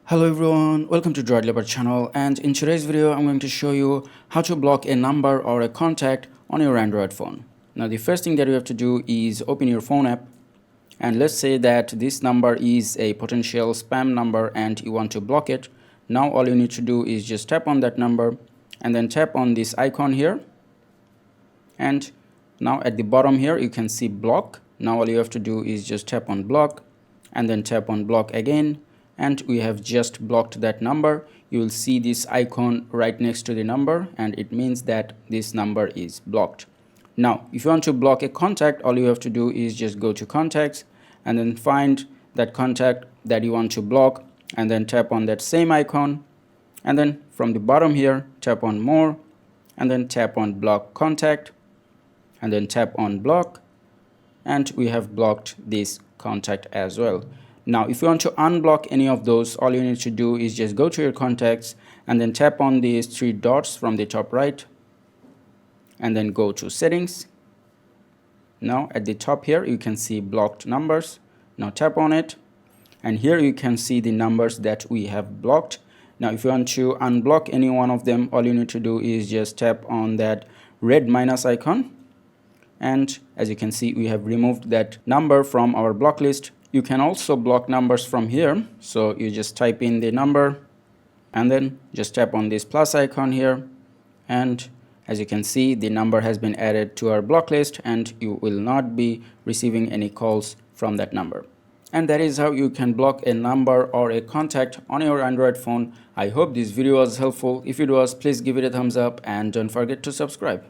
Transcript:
Hello everyone, welcome to Droid Leopard channel, and in today's video I'm going to show you how to block a number or a contact on your Android phone. Now the first thing that you have to do is open your phone app, and let's say that this number is a potential spam number and you want to block it. Now all you need to do is just tap on that number and then tap on this icon here, and now at the bottom here you can see block. Now all you have to do is just tap on block and then tap on block again, and we have just blocked that number. You will see this icon right next to the number, and it means that this number is blocked. Now if you want to block a contact, all you have to do is just go to contacts and then find that contact that you want to block and then tap on that same icon, and then from the bottom here tap on more and then tap on block contact and then tap on block, and we have blocked this contact as well. Now if you want to unblock any of those, all you need to do is just go to your contacts and then tap on these three dots from the top right and then go to settings. Now at the top here you can see blocked numbers. Now tap on it, and here you can see the numbers that we have blocked. Now if you want to unblock any one of them, all you need to do is just tap on that red minus icon, and as you can see we have removed that number from our block list. You can also block numbers from here, so you just type in the number and then just tap on this plus icon here, and as you can see the number has been added to our block list and you will not be receiving any calls from that number. And that is how you can block a number or a contact on your Android phone. I hope this video was helpful. If it was, please give it a thumbs up and don't forget to subscribe.